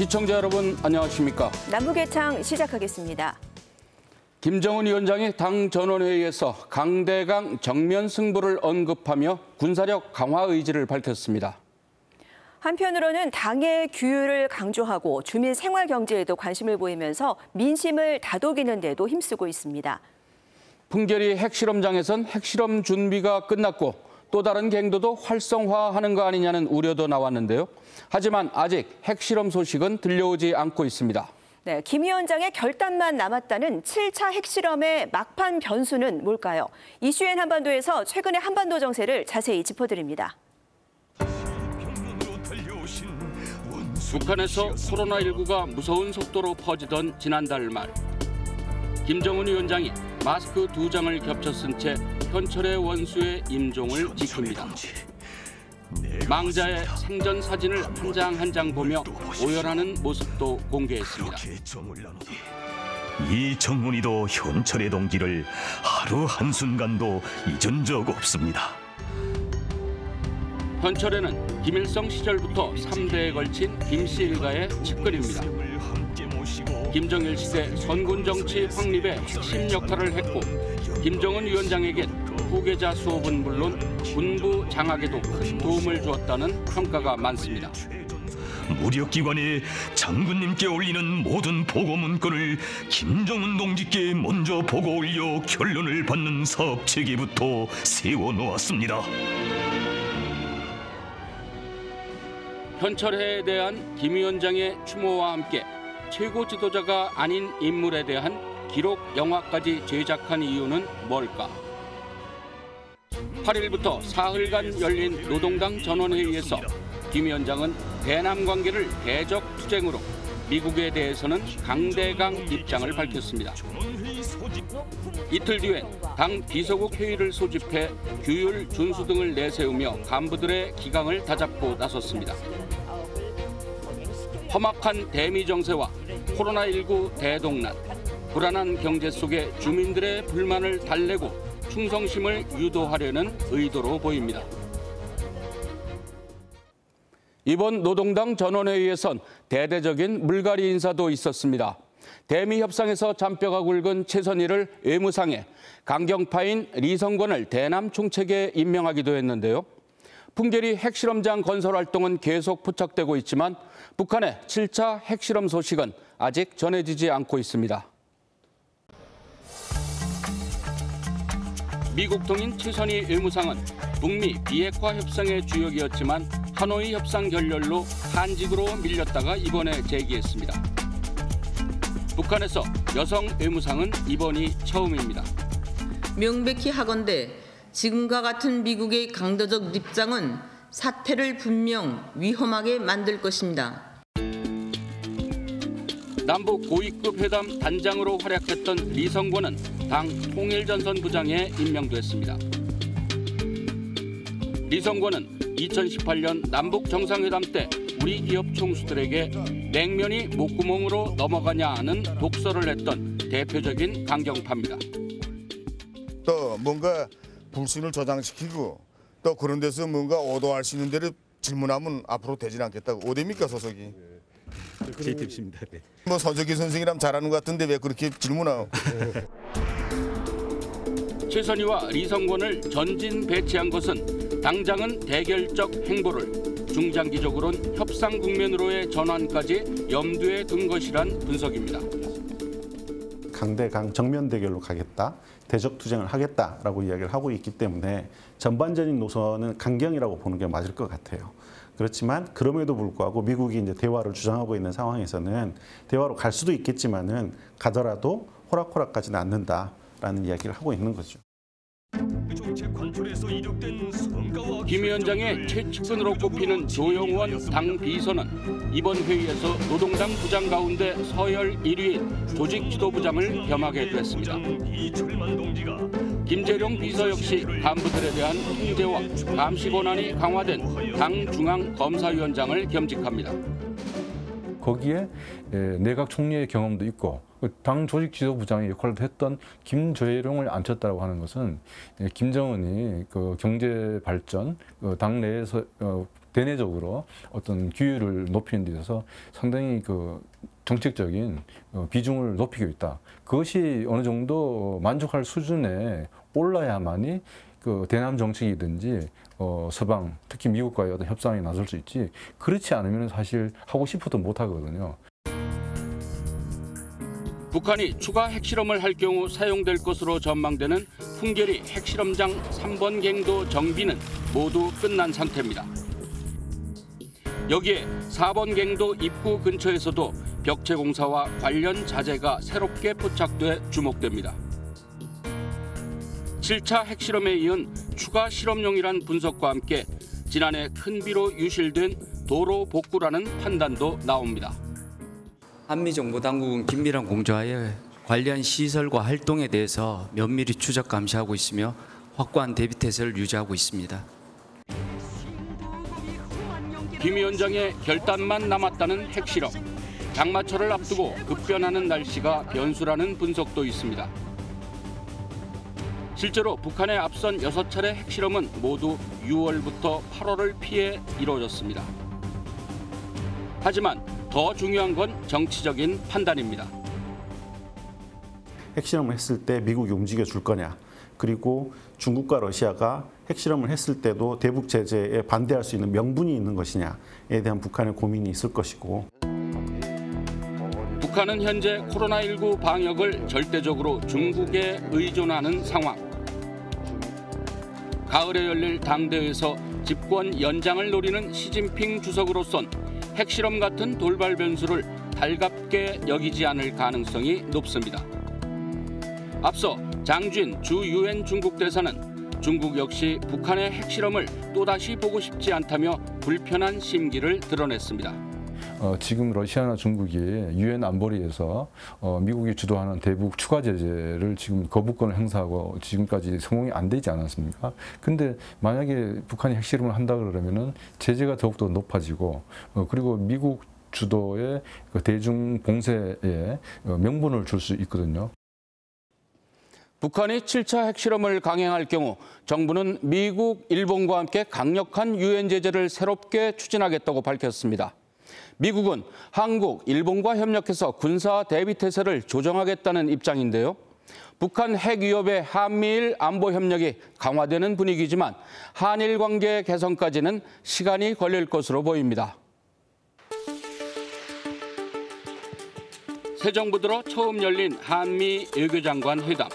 시청자 여러분 안녕하십니까? 남북예창 시작하겠습니다. 김정은 위원장이 당 전원회의에서 강대강 정면 승부를 언급하며 군사력 강화 의지를 밝혔습니다. 한편으로는 당의 규율을 강조하고 주민 생활 경제에도 관심을 보이면서 민심을 다독이는 데도 힘쓰고 있습니다. 풍계리 핵실험장에선 핵실험 준비가 끝났고 또 다른 갱도도 활성화하는 거 아니냐는 우려도 나왔는데요. 하지만 아직 핵실험 소식은 들려오지 않고 있습니다. 네, 김 위원장의 결단만 남았다는 7차 핵실험의 막판 변수는 뭘까요? 이슈엔 한반도에서 최근의 한반도 정세를 자세히 짚어드립니다. 북한에서 코로나19가 무서운 속도로 퍼지던 지난달 말, 김정은 위원장이 마스크 2장을 겹쳐 쓴 채 현철의 원수의 임종을 지킵니다. 망자의 생전 사진을 한 장 한 장 보며 오열하는 모습도 공개했습니다. 이 정문이도 현철의 동지를 하루 한순간도 잊은 적 없습니다. 현철에는 김일성 시절부터 3대에 걸친 김씨 일가의 측근입니다. 김정일 시대 선군 정치 확립에 핵심 역할을 했고 김정은 위원장에겐 후계자 수업은 물론 군부 장악에도 큰 도움을 주었다는 평가가 많습니다. 무력기관에 장군님께 올리는 모든 보고 문건을 김정은 동지께 먼저 보고 올려 결론을 받는 사업 체계부터 세워놓았습니다. 현철회에 대한 김 위원장의 추모와 함께 최고 지도자가 아닌 인물에 대한 기록 영화까지 제작한 이유는 뭘까? 8일부터 사흘간 열린 노동당 전원회의에서 김 위원장은 대남 관계를 대적 투쟁으로, 미국에 대해서는 강대강 입장을 밝혔습니다. 이틀 뒤엔 당 비서국 회의를 소집해 규율 준수 등을 내세우며 간부들의 기강을 다잡고 나섰습니다. 험악한 대미 정세와 코로나19 대동난, 불안한 경제 속에 주민들의 불만을 달래고 충성심을 유도하려는 의도로 보입니다. 이번 노동당 전원회의에선 대대적인 물갈이 인사도 있었습니다. 대미 협상에서 잔뼈가 굵은 최선희를 외무상에, 강경파인 리성권을 대남 총책에 임명하기도 했는데요. 풍계리 핵실험장 건설 활동은 계속 포착되고 있지만 북한의 7차 핵실험 소식은 아직 전해지지 않고 있습니다. 미국 통인 최선희 외무상은 북미 비핵화 협상의 주역이었지만 하노이 협상 결렬로 한직으로 밀렸다가 이번에 재기했습니다. 북한에서 여성 외무상은 이번이 처음입니다. 명백히 하건대 지금과 같은 미국의 강도적 입장은 사태를 분명 위험하게 만들 것입니다. 남북 고위급 회담 단장으로 활약했던 리성권은 당 통일전선부장에 임명됐습니다. 리성권은 2018년 남북 정상회담 때 우리 기업 총수들에게 냉면이 목구멍으로 넘어가냐 하는 독서를 했던 대표적인 강경파입니다. 또 뭔가 불신을 저장시키고 또 그런 데서 뭔가 오도할 수 있는 데를 질문하면 앞으로 되진 않겠다고. 어디입니까 소속이? JTBC입니다. 네. 뭐 손석희 선생이랑 잘하는 것 같은데 왜 그렇게 질문하고? 최선희와 리성권을 전진 배치한 것은 당장은 대결적 행보를 중장기적으로는 협상 국면으로의 전환까지 염두에 둔 것이란 분석입니다. 강대강 정면 대결로 가겠다, 대적 투쟁을 하겠다라고 이야기를 하고 있기 때문에 전반적인 노선은 강경이라고 보는 게 맞을 것 같아요. 그렇지만 그럼에도 불구하고 미국이 이제 대화를 주장하고 있는 상황에서는 대화로 갈 수도 있겠지만은 가더라도 호락호락까지는 않는다라는 이야기를 하고 있는 거죠. 김 위원장의 최측근으로 꼽히는 조영원 당 비서는 이번 회의에서 노동당 부장 가운데 서열 1위인 조직지도부장을 겸하게 됐습니다. 김재룡 비서 역시 간부들에 대한 통제와 감시 권한이 강화된 당 중앙검사위원장을 겸직합니다. 거기에 내각 총리의 경험도 있고 당 조직 지도부장의 역할을 했던 김재룡을 앉혔다고 하는 것은 김정은이 그 경제 발전, 당 내에서 대내적으로 어떤 규율을 높이는 데 있어서 상당히 그 정책적인 비중을 높이고 있다. 그것이 어느 정도 만족할 수준에 올라야만이 그 대남 정책이든지 서방, 특히 미국과의 어떤 협상에 나설 수 있지. 그렇지 않으면 사실 하고 싶어도 못 하거든요. 북한이 추가 핵실험을 할 경우 사용될 것으로 전망되는 풍계리 핵실험장 3번 갱도 정비는 모두 끝난 상태입니다. 여기에 4번 갱도 입구 근처에서도 벽체 공사와 관련 자재가 새롭게 포착돼 주목됩니다. 7차 핵실험에 이은 추가 실험용이란 분석과 함께 지난해 큰 비로 유실된 도로 복구라는 판단도 나옵니다. 한미정보당국은 긴밀한 공조하에 관련 시설과 활동에 대해서 면밀히 추적 감시하고 있으며 확고한 대비태세를 유지하고 있습니다. 김 위원장의 결단만 남았다는 핵실험. 장마철을 앞두고 급변하는 날씨가 변수라는 분석도 있습니다. 실제로 북한의 앞선 6차례 핵실험은 모두 6월부터 8월을 피해 이루어졌습니다. 하지만 더 중요한 건 정치적인 판단입니다. 핵실험을 했을 때 미국이 움직여 줄 거냐, 그리고 중국과 러시아가 핵실험을 했을 때도 대북 제재에 반대할 수 있는 명분이 있는 것이냐에 대한 북한의 고민이 있을 것이고, 북한은 현재 코로나19 방역을 절대적으로 중국에 의존하는 상황. 가을에 열릴 당대회에서 집권 연장을 노리는 시진핑 주석으로선 핵실험 같은 돌발 변수를 달갑게 여기지 않을 가능성이 높습니다. 앞서 장준 주 유엔 중국 대사는 중국 역시 북한의 핵실험을 또다시 보고 싶지 않다며 불편한 심기를 드러냈습니다. 지금 러시아나 중국이 유엔 안보리에서 미국이 주도하는 대북 추가 제재를 지금 거부권을 행사하고 지금까지 성공이 안 되지 않았습니까? 근데 만약에 북한이 핵실험을 한다 그러면은 제재가 더욱더 높아지고 그리고 미국 주도의 대중 봉쇄에 명분을 줄 수 있거든요. 북한이 7차 핵실험을 강행할 경우 정부는 미국, 일본과 함께 강력한 유엔 제재를 새롭게 추진하겠다고 밝혔습니다. 미국은 한국, 일본과 협력해서 군사 대비 태세를 조정하겠다는 입장인데요. 북한 핵 위협에 한미일 안보 협력이 강화되는 분위기지만 한일 관계 개선까지는 시간이 걸릴 것으로 보입니다. 새 정부 들어 처음 열린 한미 외교장관 회담.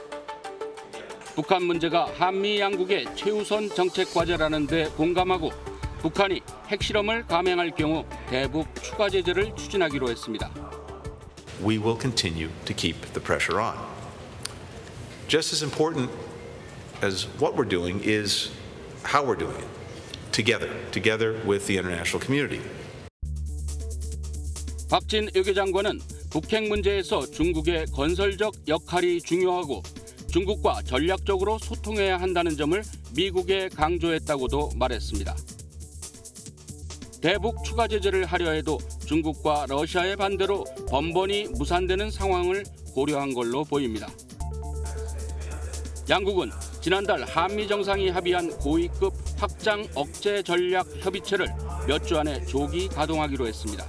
북한 문제가 한미 양국의 최우선 정책 과제라는 데 공감하고 북한이 핵실험을 감행할 경우 대북 추가 제재를 추진하기로 했습니다. We will continue to keep the pressure on. Just as important as what we're doing is how we're doing it, together with the international community. 박진 외교장관은 북핵 문제에서 중국의 건설적 역할이 중요하고 중국과 전략적으로 소통해야 한다는 점을 미국에 강조했다고도 말했습니다. 대북 추가 제재를 하려 해도 중국과 러시아의 반대로 번번이 무산되는 상황을 고려한 걸로 보입니다. 양국은 지난달 한미 정상이 합의한 고위급 확장 억제 전략 협의체를 몇 주 안에 조기 가동하기로 했습니다.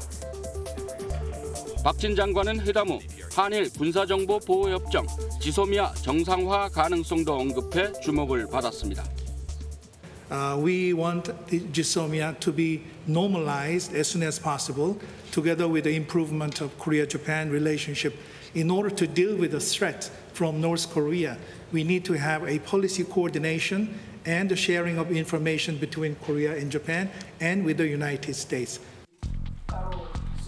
박진 장관은 회담 후 한일 군사정보 보호협정 지소미아 정상화 가능성도 언급해 주목을 받았습니다. We want the GSOMIA to be normalized as soon as possible, together with the improvement of Korea-Japan relationship. In order to deal with the threat from North Korea, we need to have a policy coordination and the sharing of information between Korea and Japan and with the United States.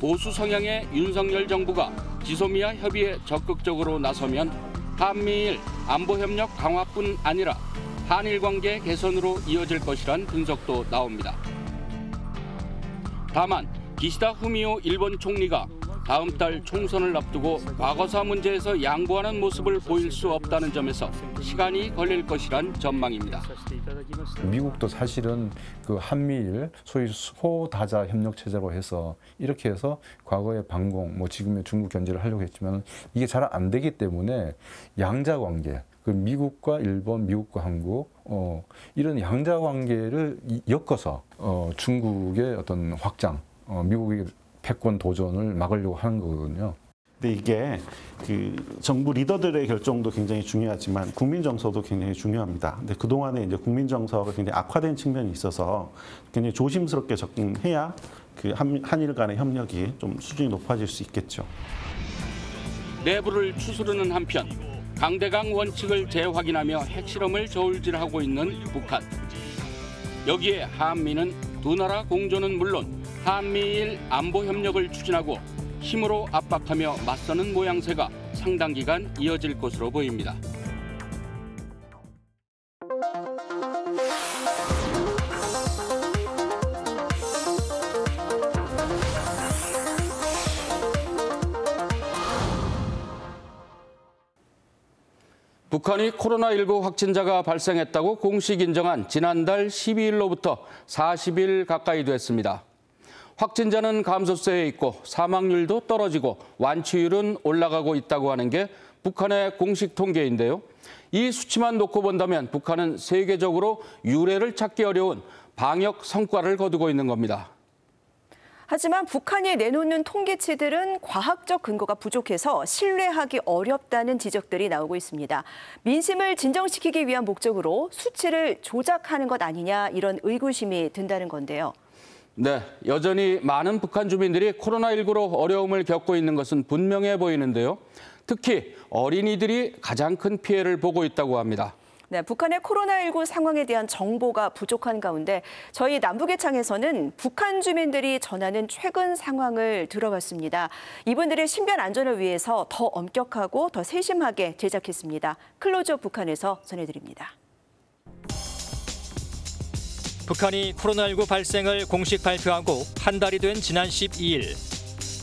보수 성향의 윤석열 정부가 지소미아 협의에 적극적으로 나서면 한미일 안보협력 강화뿐 아니라 한일 관계 개선으로 이어질 것이란 분석도 나옵니다. 다만 기시다 후미오 일본 총리가 다음 달 총선을 앞두고 과거사 문제에서 양보하는 모습을 보일 수 없다는 점에서 시간이 걸릴 것이란 전망입니다. 미국도 사실은 그 한미일 소위 소다자 협력 체제로 해서 이렇게 해서 과거의 반공, 지금의 중국 견제를 하려고 했지만 이게 잘 안 되기 때문에 양자 관계, 그 미국과 일본, 미국과 한국 이런 양자 관계를 엮어서 중국의 어떤 확장, 미국의 패권 도전을 막으려고 하는 거거든요. 근데 이게 그 정부 리더들의 결정도 굉장히 중요하지만 국민 정서도 굉장히 중요합니다. 근데 그동안에 이제 국민 정서가 굉장히 악화된 측면이 있어서 굉장히 조심스럽게 접근해야 그 한일 간의 협력이 좀 수준이 높아질 수 있겠죠. 내부를 추스르는 한편 강대강 원칙을 재확인하며 핵실험을 저울질하고 있는 북한. 여기에 한미는 두 나라 공조는 물론 한미일 안보 협력을 추진하고 힘으로 압박하며 맞서는 모양새가 상당 기간 이어질 것으로 보입니다. 북한이 코로나19 확진자가 발생했다고 공식 인정한 지난달 12일로부터 40일 가까이 됐습니다. 확진자는 감소세에 있고 사망률도 떨어지고 완치율은 올라가고 있다고 하는 게 북한의 공식 통계인데요. 이 수치만 놓고 본다면 북한은 세계적으로 유례를 찾기 어려운 방역 성과를 거두고 있는 겁니다. 하지만 북한이 내놓는 통계치들은 과학적 근거가 부족해서 신뢰하기 어렵다는 지적들이 나오고 있습니다. 민심을 진정시키기 위한 목적으로 수치를 조작하는 것 아니냐 이런 의구심이 든다는 건데요. 네, 여전히 많은 북한 주민들이 코로나19로 어려움을 겪고 있는 것은 분명해 보이는데요. 특히 어린이들이 가장 큰 피해를 보고 있다고 합니다. 네, 북한의 코로나19 상황에 대한 정보가 부족한 가운데 저희 남북의창에서는 북한 주민들이 전하는 최근 상황을 들어봤습니다. 이분들의 신변 안전을 위해서 더 엄격하고 더 세심하게 제작했습니다. 클로즈업 북한에서 전해드립니다. 북한이 코로나19 발생을 공식 발표하고 한 달이 된 지난 12일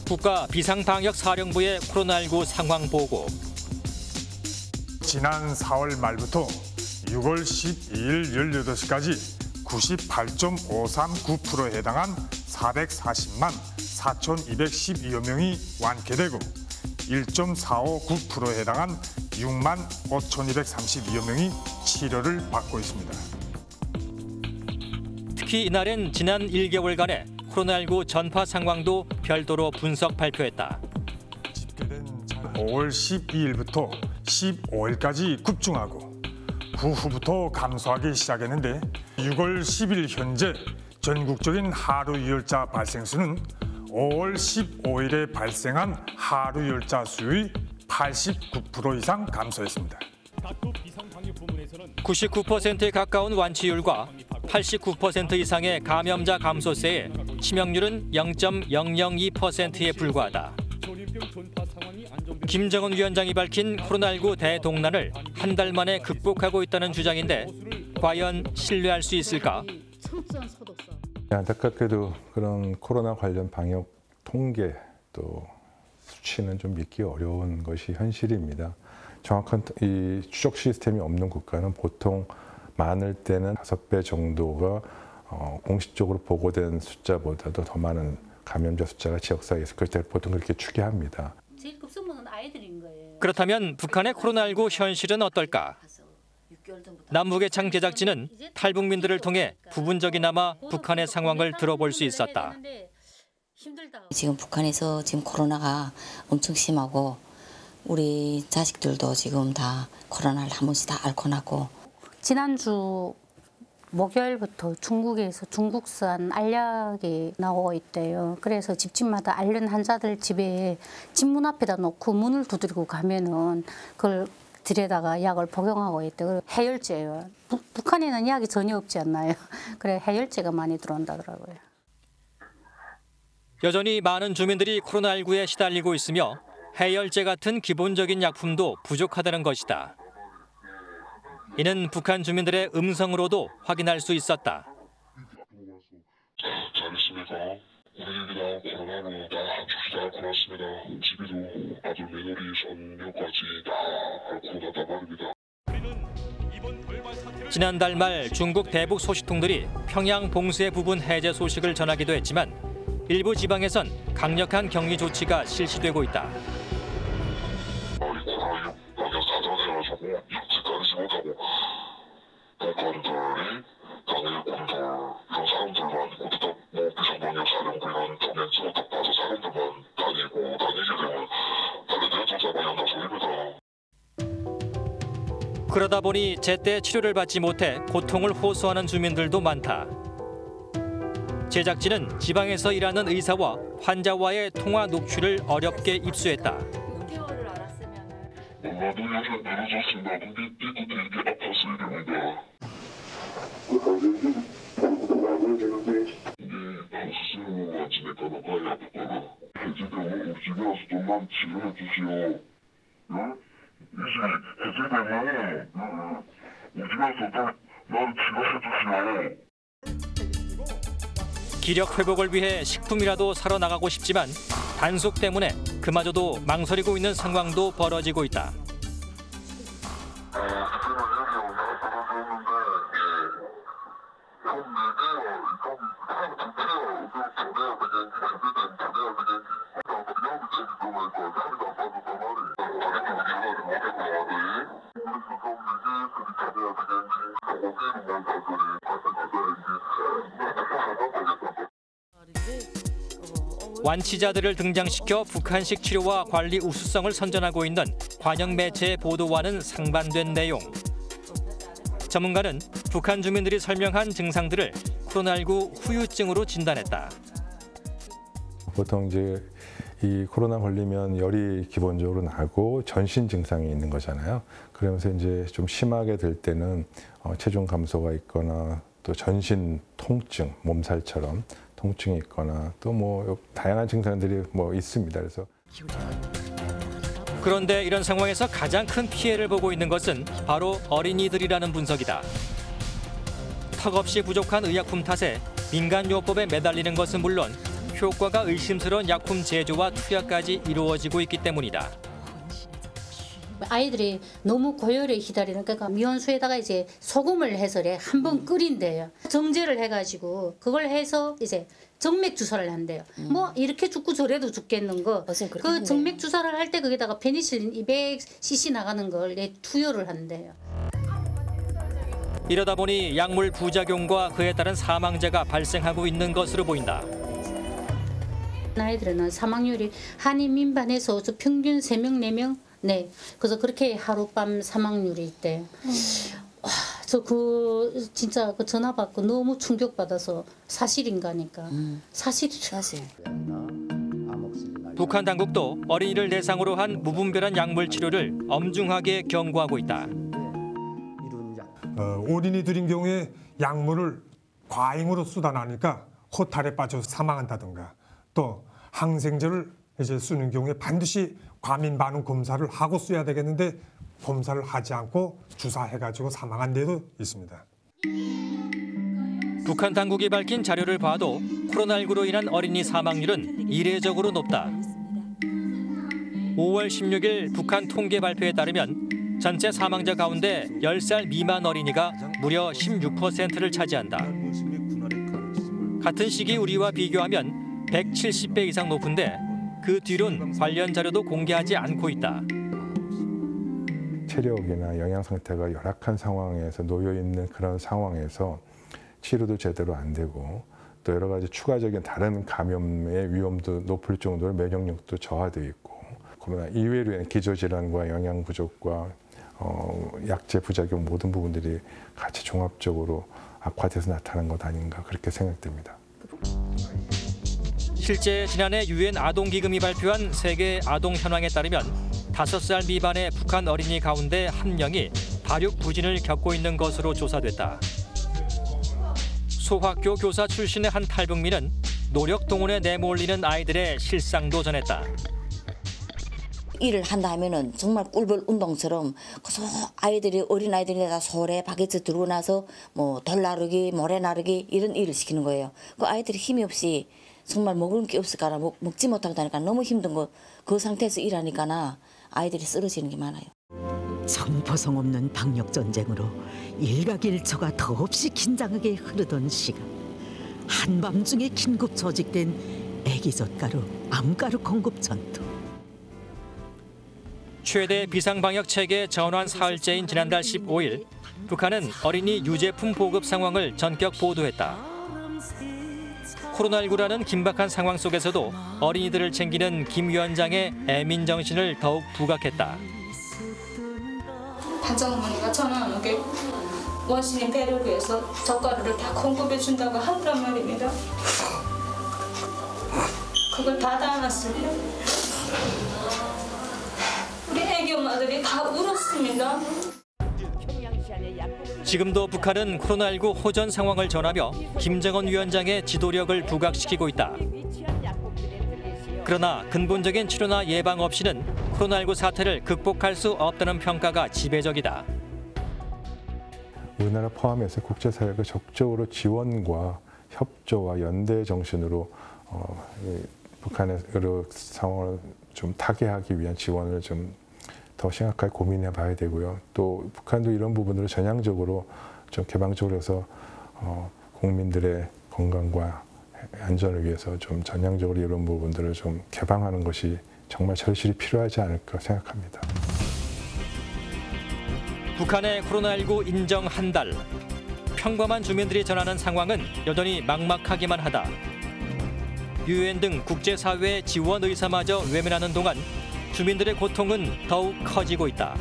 국가 비상방역사령부의 코로나19 상황 보고. 지난 4월 말부터 6월 12일 18시까지 98.539%에 해당한 440만 4,212여 명이 완쾌되고 1.459%에 해당한 6만 5,232여 명이 치료를 받고 있습니다. 특히 이날은 지난 1개월간의 코로나19 전파 상황도 별도로 분석 발표했다. 5월 12일부터 15일까지 급증하고 그 후부터 감소하기 시작했는데 6월 10일 현재 전국적인 하루 유혈자 발생 수는 5월 15일에 발생한 하루 유혈자 수의 89% 이상 감소했습니다. 99%에 가까운 완치율과 89% 이상의 감염자 감소세에 치명률은 0.002%에 불과하다. 김정은 위원장이 밝힌 코로나19 대동난을 한 달 만에 극복하고 있다는 주장인데 과연 신뢰할 수 있을까? 안타깝게도 그런 코로나 관련 방역 통계 또 수치는 좀 믿기 어려운 것이 현실입니다. 정확한 이 추적 시스템이 없는 국가는 보통 많을 때는 5배 정도가 공식적으로 보고된 숫자보다도 더 많은 감염자 숫자가 지역사회에 있을 때 보통 그렇게 추계합니다. 제일 급선무는 아이들인 거예요. 그렇다면 북한의 코로나19 현실은 어떨까? 남북의창 제작진은 탈북민들을 통해 부분적이나마 북한의 상황을 들어볼 수 있었다. 지금 북한에서 지금 코로나가 엄청 심하고 우리 자식들도 지금 다 코로나를 한 번씩 다 앓고 나고. 지난주 목요일부터 중국에서 중국산 알약이 나오고 있대요. 그래서 집집마다 앓는 환자들 집에 집 문 앞에다 놓고 문을 두드리고 가면은 그걸 들여다가 약을 복용하고 있대요. 해열제예요. 북한에는 약이 전혀 없지 않나요? 그래 해열제가 많이 들어온다더라고요. 여전히 많은 주민들이 코로나19에 시달리고 있으며 해열제 같은 기본적인 약품도 부족하다는 것이다. 이는 북한 주민들의 음성으로도 확인할 수 있었다. 잘 있습니까? 우리 집이랑 코로나로 다 한주씩 다 앓고 났습니다. 집에도 아들 며느리 손녀까지 다 앓고 났단 말입니다. 지난달 말 중국 대북 소식통들이 평양 봉쇄 부분 해제 소식을 전하기도 했지만 일부 지방에선 강력한 격리 조치가 실시되고 있다. 코로나 방역 사전해가지고 육지까지 그러다 보니 제때 치료를 받지 못해 고통을 호소하는 주민들도 많다. 제작진은 지방에서 일하는 의사와 환자와의 통화 녹취를 어렵게 입수했다. 나도 요새 늘어졌습니다. 근데 이것도 이게 아파서 이럽니다. 이게 수술을 맞으니까 나가야 아프거나 해지되면 우리 집에 와서 좀만 치료해 주시오. 이제 해지되면 우리 집에 와서 나를 치료해 주시오. 기력 회복을 위해 식품이라도 사러 나가고 싶지만 단속 때문에 그마저도 망설이고 있는 상황도 벌어지고 있다. 완치자들을 등장시켜 북한식 치료와 관리 우수성을 선전하고 있는 관영 매체의 보도와는 상반된 내용. 전문가는 북한 주민들이 설명한 증상들을 코로나19 후유증으로 진단했다. 보통 이제 이 코로나 걸리면 열이 기본적으로 나고 전신 증상이 있는 거잖아요. 그러면서 이제 좀 심하게 될 때는 체중 감소가 있거나 또 전신 통증, 몸살처럼 통증이 있거나 또 뭐 다양한 증상들이 뭐 있습니다. 그래서 그런데 이런 상황에서 가장 큰 피해를 보고 있는 것은 바로 어린이들이라는 분석이다. 턱없이 부족한 의약품 탓에 민간요법에 매달리는 것은 물론 효과가 의심스러운 약품 제조와 투약까지 이루어지고 있기 때문이다. 아이들이 너무 고열에 기다리는 그러니까 미온수에다가 이제 소금을 해서 한번 끓인대요. 정제를 해가지고 그걸 해서 이제 정맥 주사를 한대요. 뭐 이렇게 죽고 저래도 죽겠는 거. 그 정맥 주사를 할 때 거기다가 페니실린 200cc 나가는 걸 투여를 한대요. 이러다 보니 약물 부작용과 그에 따른 사망자가 발생하고 있는 것으로 보인다. 아이들은 사망률이 한인 민반에서 평균 3명, 4명 네, 그래서 그렇게 하룻밤 사망률이 있대. 와, 저 진짜 그 전화 받고 너무 충격받아서 사실인가니까. 사실이죠. 사실. 북한 당국도 어린이를 대상으로 한 무분별한 약물 치료를 엄중하게 경고하고 있다. 어린이들인 경우에 약물을 과잉으로 쓰다 나니까 허탈에 빠져 사망한다든가 또 항생제를 이제 쓰는 경우에 반드시 과민 반응 검사를 하고 써야 되겠는데 검사를 하지 않고 주사해가지고 사망한 데도 있습니다. 북한 당국이 밝힌 자료를 봐도 코로나19로 인한 어린이 사망률은 이례적으로 높다. 5월 16일 북한 통계 발표에 따르면 전체 사망자 가운데 10살 미만 어린이가 무려 16%를 차지한다. 같은 시기 우리와 비교하면 170배 이상 높은데 그 뒤론 관련 자료도 공개하지 않고 있다. 체력이나 영양 상태가 열악한 상황에서 놓여 있는 그런 상황에서 치료도 제대로 안 되고 또 여러 가지 추가적인 다른 감염의 위험도 높을 정도로 면역력도 저하되어 있고 코로나 이외로 기저질환과 영양 부족과 약제 부작용 모든 부분들이 같이 종합적으로 악화돼서 나타난 것 아닌가 그렇게 생각됩니다. 실제 지난해 유엔 아동기금이 발표한 세계 아동 현황에 따르면 5살 미만의 북한 어린이 가운데 1명이 발육 부진을 겪고 있는 것으로 조사됐다. 소학교 교사 출신의 한 탈북민은 노력 동원에 내몰리는 아이들의 실상도 전했다. 일을 한다 하면은 정말 꿀벌 운동처럼 아이들이 어린 아이들이 다 소래 바게트 들고 나서 뭐 돌 나르기 모래 나르기 이런 일을 시키는 거예요. 그 아이들이 힘이 없이 정말 먹을 게 없을까라 먹지 못하고 다니까 너무 힘든 거 그 상태에서 일하니까나 아이들이 쓰러지는 게 많아요. 성포성 없는 방역 전쟁으로 일각일처가 더없이 긴장하게 흐르던 시간. 한밤중에 긴급 조직된 애기젓가루, 암가루 공급 전투. 최대 비상방역 체계 전환 사흘째인 지난달 15일 북한은 어린이 유제품 보급 상황을 전격 보도했다. 코로나19라는 긴박한 상황 속에서도 어린이들을 챙기는 김 위원장의 애민 정신을 더욱 부각했다. 반찬 어머니가 전화 오게 원신인 배를 위해서 젓가루를 다 공급해 준다고 하더란 말입니다. 그걸 다 담았습니다. 우리 애기 엄마들이 다 울었습니다. 지금도 북한은 코로나19 호전 상황을 전하며 김정은 위원장의 지도력을 부각시키고 있다. 그러나 근본적인 치료나 예방 없이는 코로나19 사태를 극복할 수 없다는 평가가 지배적이다. 우리나라 포함해서 국제사회가 적극적으로 지원과 협조와 연대 정신으로 북한의 여러 상황을 좀 타개하기 위한 지원을 좀 더 심각하게 고민해 봐야 되고요. 또 북한도 이런 부분으로 전향적으로 좀 개방적으로 해서 국민들의 건강과 안전을 위해서 좀 전향적으로 이런 부분들을 좀 개방하는 것이 정말 절실히 필요하지 않을까 생각합니다. 북한의 코로나19 인정 한 달. 평범한 주민들이 전하는 상황은 여전히 막막하기만 하다. 유엔 등 국제사회의 지원 의사마저 외면하는 동안 주민들의 고통은 더욱 커지고 있다.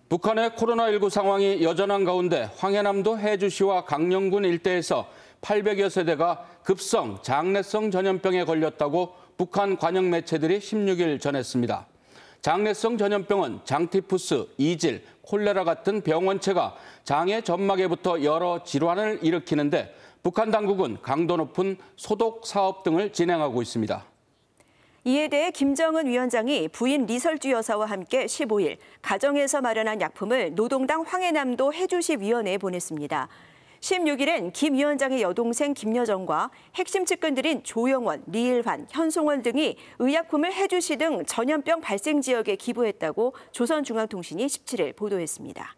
북한의 코로나19 상황이 여전한 가운데 황해남도 해주시와 강령군 일대에서 800여 세대가 급성 장내성 전염병에 걸렸다고 북한 관영 매체들이 16일 전했습니다. 장내성 전염병은 장티푸스, 이질, 콜레라 같은 병원체가 장의 점막에부터 여러 질환을 일으키는데 북한 당국은 강도 높은 소독 사업 등을 진행하고 있습니다. 이에 대해 김정은 위원장이 부인 리설주 여사와 함께 15일 가정에서 마련한 약품을 노동당 황해남도 해주시위원회에 보냈습니다. 16일엔 김 위원장의 여동생 김여정과 핵심 측근들인 조영원, 리일환, 현송원 등이 의약품을 해주시 등 전염병 발생 지역에 기부했다고 조선중앙통신이 17일 보도했습니다.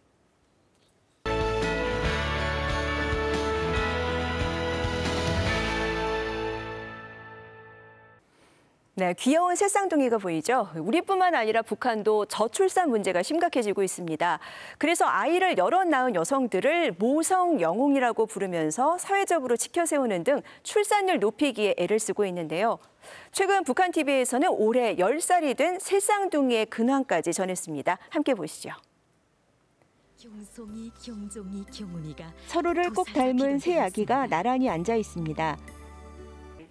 네, 귀여운 새쌍둥이가 보이죠? 우리뿐만 아니라 북한도 저출산 문제가 심각해지고 있습니다. 그래서 아이를 여럿 낳은 여성들을 모성 영웅이라고 부르면서 사회적으로 지켜세우는 등 출산율 높이기에 애를 쓰고 있는데요. 최근 북한 TV에서는 올해 10살이 된 새쌍둥이의 근황까지 전했습니다. 함께 보시죠. 서로를 꼭 닮은 새 아기가 나란히 앉아 있습니다.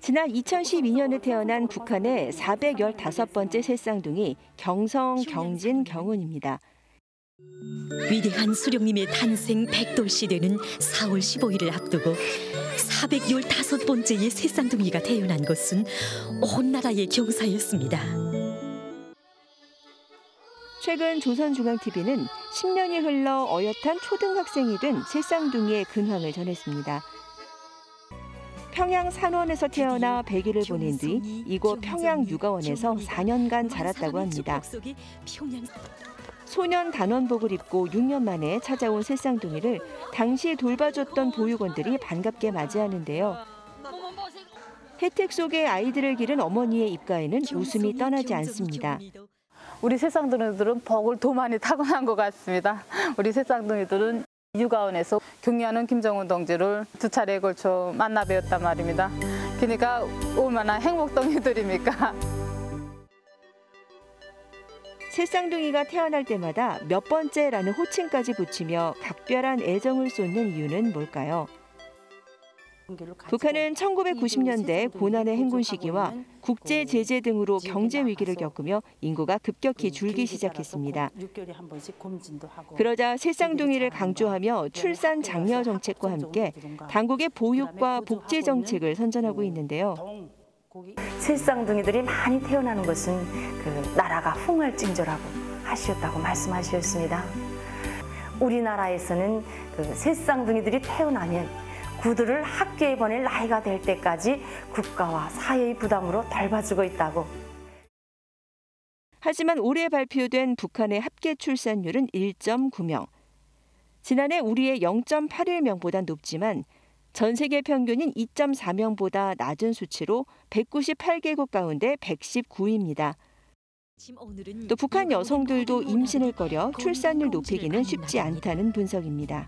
지난 2012년에 태어난 북한의 415번째 새쌍둥이 경성, 경진, 경운입니다. 위대한 수령님의 탄생 100돌시 되는 4월 15일을 앞두고 415번째의 새쌍둥이가 태어난 것은 온 나라의 경사였습니다. 최근 조선중앙TV는 10년이 흘러 어엿한 초등학생이 된 새쌍둥이의 근황을 전했습니다. 평양 산원에서 태어나 100일을 보낸 뒤 이곳 평양 육아원에서 4년간 자랐다고 합니다. 소년 단원복을 입고 6년 만에 찾아온 새쌍둥이를 당시 돌봐줬던 보육원들이 반갑게 맞이하는데요. 혜택 속에 아이들을 기른 어머니의 입가에는 웃음이 떠나지 않습니다. 우리 새쌍둥이들은 복을 더 많이 타고난 것 같습니다. 우리 새쌍둥이들은 육아원에서 격려하는 김정은 동지를 2차례에 걸쳐 만나 뵈었단 말입니다. 그러니까 얼마나 행복동이들입니까? 새쌍둥이가 태어날 때마다 몇 번째라는 호칭까지 붙이며 각별한 애정을 쏟는 이유는 뭘까요? 북한은 1990년대 고난의 행군 시기와 국제 제재 등으로 경제 위기를 겪으며 인구가 급격히 줄기 시작했습니다. 그러자 새쌍둥이를 강조하며 출산 장려 정책과 함께 당국의 보육과 복지 정책을 선전하고 있는데요. 새쌍둥이들이 많이 태어나는 것은 나라가 풍활증조라고 하셨다고 말씀하셨습니다. 우리나라에서는 새쌍둥이들이 태어나면 그들을 학교에 보낼 나이가 될 때까지 국가와 사회의 부담으로 덜어주고 있다고. 하지만 올해 발표된 북한의 합계 출산율은 1.9명. 지난해 우리의 0.81명보다 높지만 전 세계 평균인 2.4명보다 낮은 수치로 198개국 가운데 119위입니다. 또 북한 여성들도 임신을 꺼려 출산율 높이기는 쉽지 않다는 분석입니다.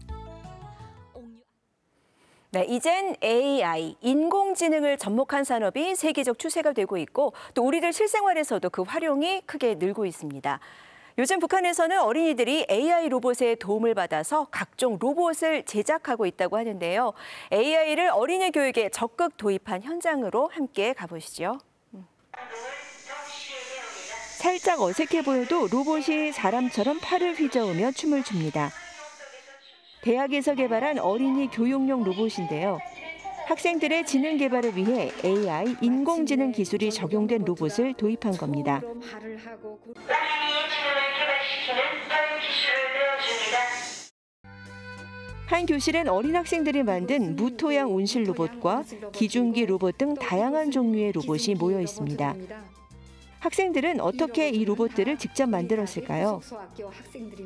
네, 이젠 AI, 인공지능을 접목한 산업이 세계적 추세가 되고 있고 또 우리들 실생활에서도 그 활용이 크게 늘고 있습니다. 요즘 북한에서는 어린이들이 AI 로봇의 도움을 받아서 각종 로봇을 제작하고 있다고 하는데요. AI를 어린이 교육에 적극 도입한 현장으로 함께 가보시죠. 살짝 어색해 보여도 로봇이 사람처럼 팔을 휘저으며 춤을 춥니다. 대학에서 개발한 어린이 교육용 로봇인데요. 학생들의 지능 개발을 위해 AI, 인공지능 기술이 적용된 로봇을 도입한 겁니다. 한 교실엔 어린 학생들이 만든 무토양 온실 로봇과 기중기 로봇 등 다양한 종류의 로봇이 모여 있습니다. 학생들은 어떻게 이 로봇들을 직접 만들었을까요?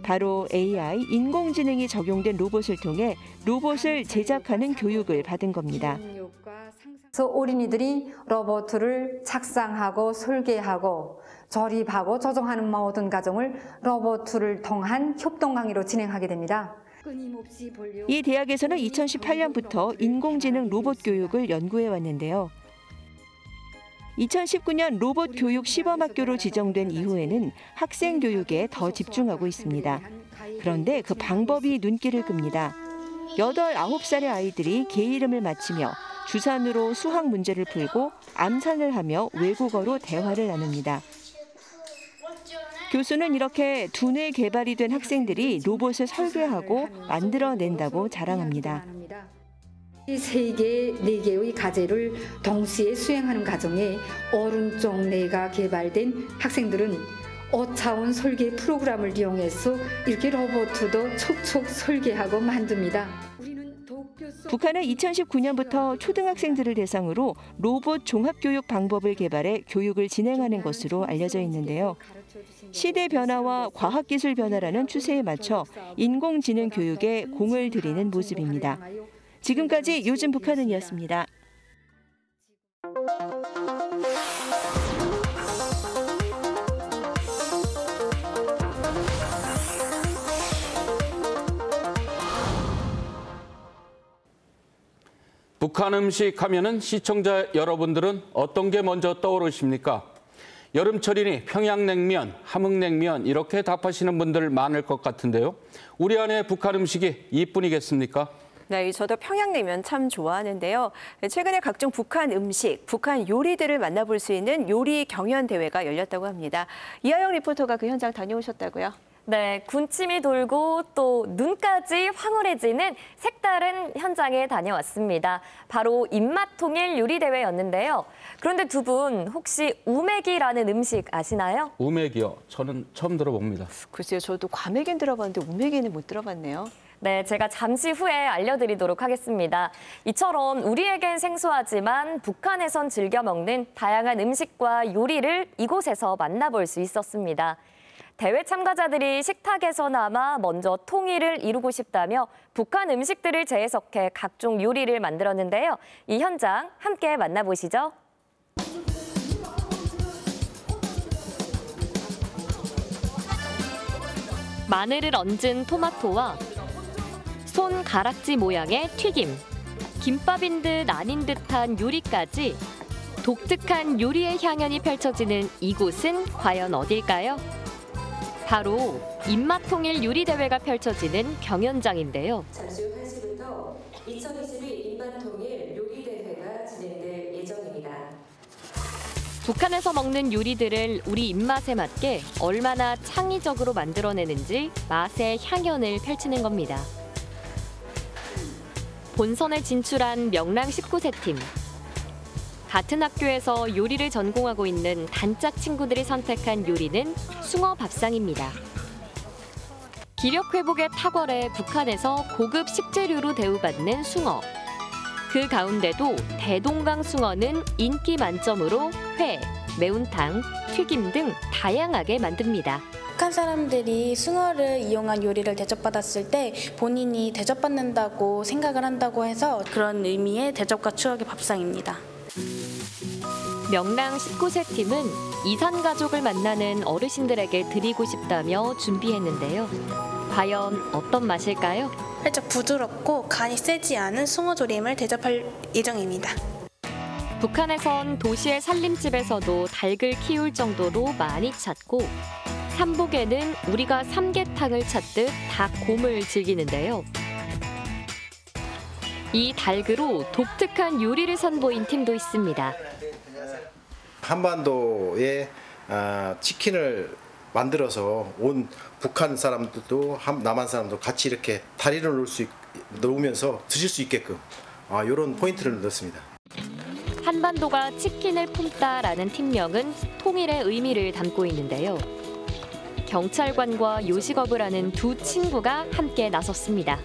바로 AI, 인공지능이 적용된 로봇을 통해 로봇을 제작하는 교육을 받은 겁니다. 그래서 어린이들이 로봇을 착상하고 설계하고 조립하고 조정하는 모든 과정을 로봇을 통한 협동 강의로 진행하게 됩니다. 이 대학에서는 2018년부터 인공지능 로봇 교육을 연구해 왔는데요. 2019년 로봇 교육 시범학교로 지정된 이후에는 학생 교육에 더 집중하고 있습니다. 그런데 그 방법이 눈길을 끕니다. 8, 9살의 아이들이 개 이름을 맞히며 주산으로 수학 문제를 풀고 암산을 하며 외국어로 대화를 나눕니다. 교수는 이렇게 두뇌 개발이 된 학생들이 로봇을 설계하고 만들어낸다고 자랑합니다. 3개, 4개의 과제를 동시에 수행하는 과정에 오른쪽 뇌가 개발된 학생들은 5차원 설계 프로그램을 이용해서 이렇게 로봇도 촉촉 설계하고 만듭니다. 북한은 2019년부터 초등학생들을 대상으로 로봇 종합교육 방법을 개발해 교육을 진행하는 것으로 알려져 있는데요. 시대 변화와 과학기술 변화라는 추세에 맞춰 인공지능 교육에 공을 들이는 모습입니다. 지금까지 요즘 북한은이었습니다. 북한 음식 하면은 시청자 여러분들은 어떤 게 먼저 떠오르십니까? 여름철이니 평양냉면, 함흥냉면 이렇게 답하시는 분들 많을 것 같은데요. 우리 안에 북한 음식이 이뿐이겠습니까? 네, 저도 평양냉면 참 좋아하는데요. 최근에 각종 북한 음식, 북한 요리들을 만나볼 수 있는 요리 경연 대회가 열렸다고 합니다. 이하영 리포터가 그 현장 다녀오셨다고요? 네, 군침이 돌고 또 눈까지 황홀해지는 색다른 현장에 다녀왔습니다. 바로 입맛 통일 요리 대회였는데요. 그런데 두 분 혹시 우메기라는 음식 아시나요? 우메기요? 저는 처음 들어봅니다. 글쎄요, 저도 과메기는 들어봤는데 우메기는 못 들어봤네요. 네, 제가 잠시 후에 알려드리도록 하겠습니다. 이처럼 우리에겐 생소하지만 북한에선 즐겨 먹는 다양한 음식과 요리를 이곳에서 만나볼 수 있었습니다. 대회 참가자들이 식탁에서나마 먼저 통일을 이루고 싶다며 북한 음식들을 재해석해 각종 요리를 만들었는데요. 이 현장 함께 만나보시죠. 마늘을 얹은 토마토와 손가락지 모양의 튀김, 김밥인 듯 아닌 듯한 요리까지 독특한 요리의 향연이 펼쳐지는 이곳은 과연 어딜까요? 바로 입맛통일 요리대회가 펼쳐지는 경연장인데요. 잠시 후 1시부터 2021 입맛통일 요리대회가 진행될 예정입니다. 북한에서 먹는 요리들을 우리 입맛에 맞게 얼마나 창의적으로 만들어내는지 맛의 향연을 펼치는 겁니다. 본선에 진출한 명랑 19세 팀. 같은 학교에서 요리를 전공하고 있는 단짝 친구들이 선택한 요리는 숭어 밥상입니다. 기력 회복에 탁월해 북한에서 고급 식재료로 대우받는 숭어. 그 가운데도 대동강 숭어는 인기 만점으로 회, 매운탕, 튀김 등 다양하게 만듭니다. 북한 사람들이 숭어를 이용한 요리를 대접받았을 때 본인이 대접받는다고 생각을 한다고 해서 그런 의미의 대접과 추억의 밥상입니다. 명랑 19세 팀은 이산 가족을 만나는 어르신들에게 드리고 싶다며 준비했는데요. 과연 어떤 맛일까요? 살짝 부드럽고 간이 세지 않은 숭어조림을 대접할 예정입니다. 북한에선 도시의 살림집에서도 닭을 키울 정도로 많이 찾고 삼복에는 우리가 삼계탕을 찾듯 닭곰을 즐기는데요. 이 닭으로 독특한 요리를 선보인 팀도 있습니다. 한반도에 치킨을 만들어서 온 북한 사람들도 남한 사람도 같이 이렇게 다리를 놓으면서 드실 수 있게끔 이런 포인트를 넣었습니다. 한반도가 치킨을 품다라는 팀명은 통일의 의미를 담고 있는데요. 경찰관과 요식업을 하는 두 친구가 함께 나섰습니다.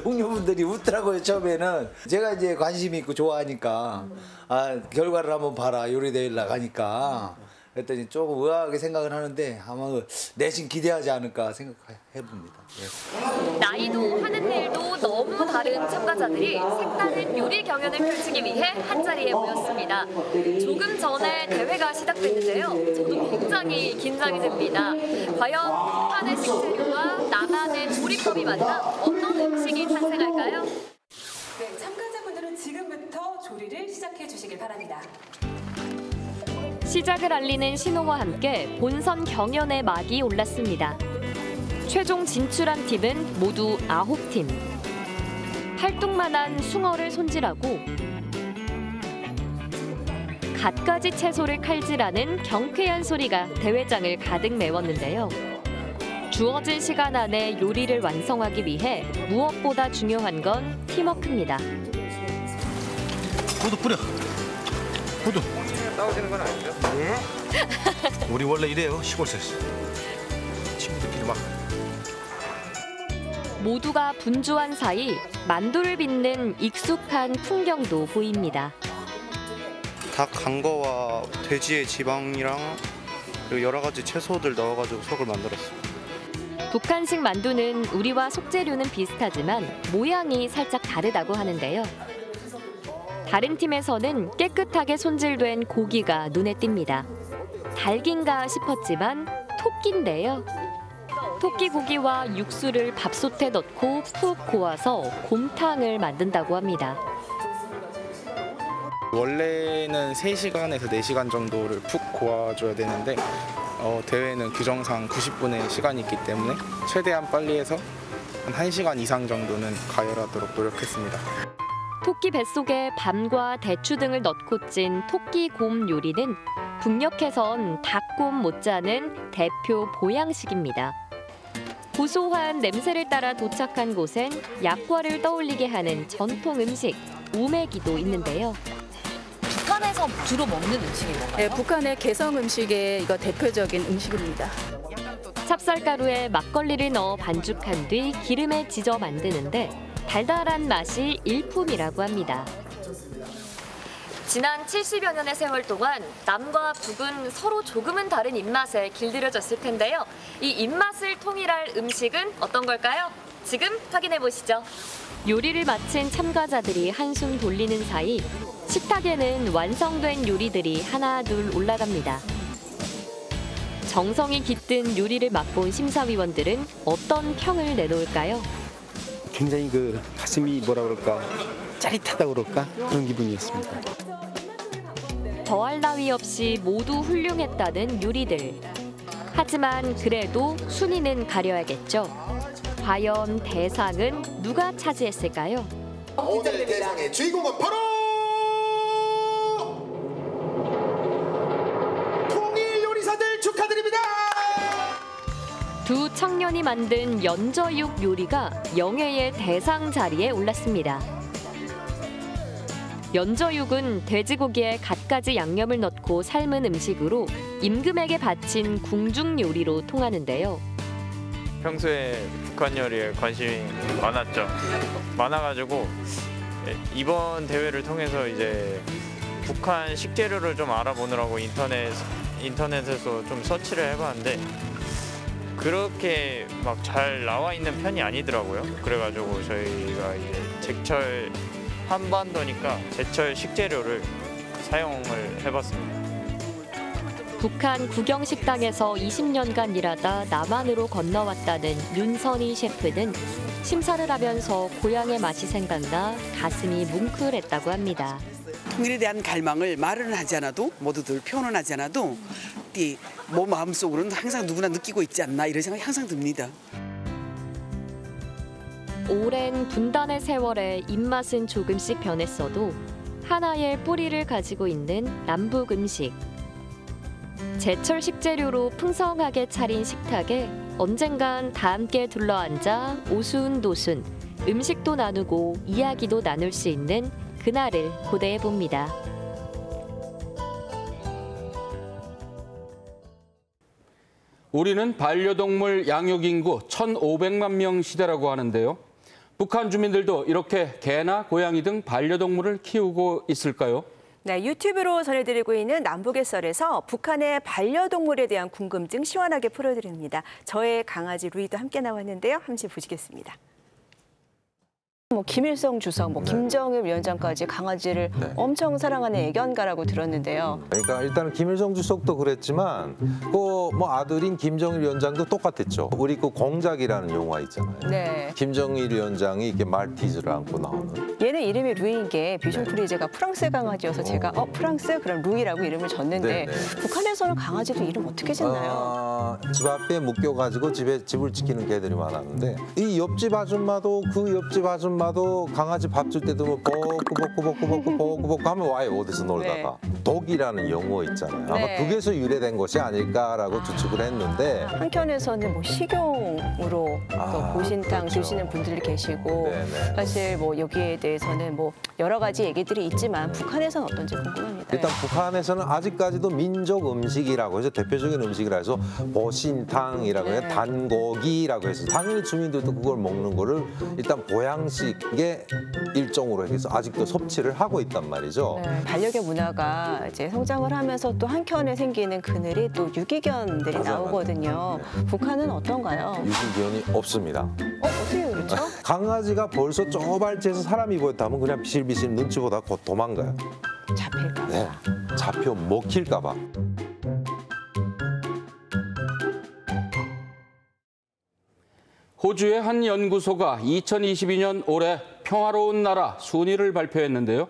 동료분들이 웃더라고요. 처음에는 제가 이제 관심 있고 좋아하니까 결과를 한번 봐라, 요리 대회 나가니까. 그랬더니 조금 의아하게 생각을 하는데 아마 내심 기대하지 않을까 생각해봅니다. 예. 나이도 하는 일도 너무 다른 참가자들이 색다른 요리 경연을 펼치기 위해 한자리에 모였습니다. 조금 전에 대회가 시작됐는데요. 저도 굉장히 긴장이 됩니다. 과연 북한의 식재료와 남한의 조리법이 만나 어떤 음식이 탄생할까요? 네, 참가자분들은 지금부터 조리를 시작해 주시길 바랍니다. 시작을 알리는 신호와 함께 본선 경연의 막이 올랐습니다. 최종 진출한 팀은 모두 9팀. 팔뚝만한 숭어를 손질하고 갖가지 채소를 칼질하는 경쾌한 소리가 대회장을 가득 메웠는데요. 주어진 시간 안에 요리를 완성하기 위해 무엇보다 중요한 건 팀워크입니다. 고두 뿌려. 고두. 싸우시는 건 아니죠? 네. 우리 원래 이래요. 시골에서. 친구들끼리 막. 모두가 분주한 사이 만두를 빚는 익숙한 풍경도 보입니다. 닭 간 거와 돼지의 지방이랑 그리고 여러 가지 채소들 넣어가지고 속을 만들었습니다. 북한식 만두는 우리와 속재료는 비슷하지만 모양이 살짝 다르다고 하는데요. 다른 팀에서는 깨끗하게 손질된 고기가 눈에 띕니다. 닭인가 싶었지만 토끼인데요. 토끼 고기와 육수를 밥솥에 넣고 푹 고아서 곰탕을 만든다고 합니다. 원래는 3시간에서 4시간 정도를 푹 고아줘야 되는데 대회는 규정상 90분의 시간이 있기 때문에 최대한 빨리 해서 한 1시간 이상 정도는 가열하도록 노력했습니다. 토끼 뱃속에 밤과 대추 등을 넣고 찐 토끼곰 요리는 북녘에선 닭곰 못지않은 대표 보양식입니다. 고소한 냄새를 따라 도착한 곳엔 약과를 떠올리게 하는 전통 음식 우메기도 있는데요. 북한에서 주로 먹는 음식이 뭔가요? 네, 북한의 개성 음식의 이거 대표적인 음식입니다. 찹쌀가루에 막걸리를 넣어 반죽한 뒤 기름에 지져 만드는데 달달한 맛이 일품이라고 합니다. 지난 70여 년의 세월 동안 남과 북은 서로 조금은 다른 입맛에 길들여졌을 텐데요. 이 입맛을 통일할 음식은 어떤 걸까요? 지금 확인해 보시죠. 요리를 마친 참가자들이 한숨 돌리는 사이 식탁에는 완성된 요리들이 하나 둘 올라갑니다. 정성이 깃든 요리를 맛본 심사위원들은 어떤 평을 내놓을까요? 굉장히 가슴이 뭐라 그럴까 짜릿하다고 그럴까 그런 기분이었습니다. 더할 나위 없이 모두 훌륭했다는 요리들. 하지만 그래도 순위는 가려야겠죠. 과연 대상은 누가 차지했을까요? 오늘 대상의 주인공은 바로 통일 요리사들 축하드립니다. 두 청년이 만든 연저육 요리가 영예의 대상 자리에 올랐습니다. 연저육은 돼지고기에 갖가지 양념을 넣고 삶은 음식으로 임금에게 바친 궁중 요리로 통하는데요. 평소에 북한 요리에 관심이 많아가지고 이번 대회를 통해서 이제 북한 식재료를 좀 알아보느라고 인터넷에서 좀 서치를 해봤는데 그렇게 막 잘 나와 있는 편이 아니더라고요. 그래가지고 저희가 이제 제철 한반도니까 제철 식재료를 사용을 해봤습니다. 북한 국영식당에서 20년간 일하다 남한으로 건너왔다는 윤선희 셰프는 심사를 하면서 고향의 맛이 생각나 가슴이 뭉클했다고 합니다. 통일에 대한 갈망을 말은 하지 않아도 모두들 표현은 하지 않아도 뭐 마음속으로는 항상 누구나 느끼고 있지 않나 이런 생각이 항상 듭니다. 오랜 분단의 세월에 입맛은 조금씩 변했어도 하나의 뿌리를 가지고 있는 남북 음식. 제철 식재료로 풍성하게 차린 식탁에 언젠간 다 함께 둘러앉아 오순도순 음식도 나누고 이야기도 나눌 수 있는 그날을 고대해 봅니다. 우리는 반려동물 양육 인구 1,500만 명 시대라고 하는데요. 북한 주민들도 이렇게 개나 고양이 등 반려동물을 키우고 있을까요? 네, 유튜브로 전해드리고 있는 남북의 썰에서 북한의 반려동물에 대한 궁금증 시원하게 풀어드립니다. 저의 강아지 루이도 함께 나왔는데요. 함께 보시겠습니다. 김일성 주석, 김정일 위원장까지 강아지를 엄청 사랑하는 애견가라고 들었는데요. 그러니까 일단은 김일성 주석도 그랬지만 아들인 김정일 위원장도 똑같았죠. 우리 그 공작이라는 영화 있잖아요. 네. 김정일 위원장이 이렇게 말티즈를 안고 나오는. 얘는 이름이 루이인 게 비숑 프리제가 프랑스 강아지여서 제가 프랑스? 그럼 루이라고 이름을 줬는데 북한에서는 강아지도 이름 어떻게 짓나요? 집 앞에 묶여가지고 집을 지키는 개들이 많았는데 이 옆집 아줌마도 그 옆집 아줌마도 강아지 밥 줄 때도 뭐 버꾸버꾸 하면 와요. 어디서 놀다가. 독이라는 용어 있잖아요. 아마 그게서 유래된 것이 아닐까라고 추측을 했는데 한켠에서는 뭐 식용으로 보신탕 드시는 분들이 계시고 사실 뭐 여기에 대해서는 뭐 여러 가지 얘기들이 있지만 북한에서는 어떤지 궁금합니다. 일단 북한에서는 아직까지도 민족 음식이라고 해서 대표적인 음식이라 해서 보신탕이라고 해서 단고기라고 해서 당연히 주민들도 그걸 먹는 거를 일단 보양식의 일종으로 해서 아직도 섭취를 하고 있단 말이죠. 반려견 문화가 이제 성장을 하면서 또 한켠에 생기는 그늘이 또 유기견들이 나오거든요. 북한은 어떤가요? 유기견이 없습니다. 어떻게 그렇죠? 강아지가 벌써 쪼발지에서 사람이 보였다면 그냥 비실비실 눈치 보다 곧 도망가요. 잡힐까 봐. 네, 잡혀 먹힐까 봐. 호주의 한 연구소가 2022년 올해 평화로운 나라 순위를 발표했는데요.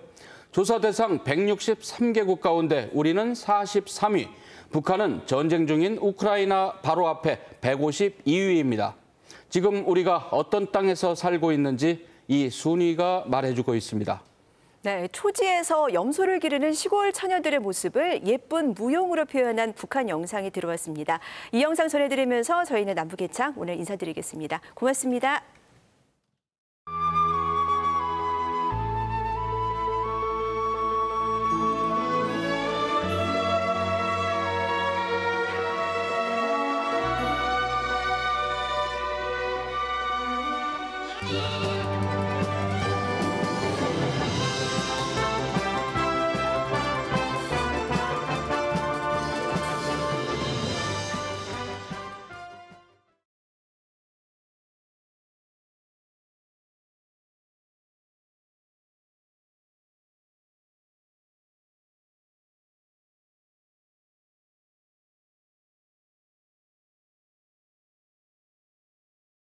조사 대상 163개국 가운데 우리는 43위, 북한은 전쟁 중인 우크라이나 바로 앞에 152위입니다. 지금 우리가 어떤 땅에서 살고 있는지 이 순위가 말해주고 있습니다. 네, 초지에서 염소를 기르는 시골 처녀들의 모습을 예쁜 무용으로 표현한 북한 영상이 들어왔습니다. 이 영상 전해드리면서 저희는 남북예창 오늘 인사드리겠습니다. 고맙습니다. Yeah.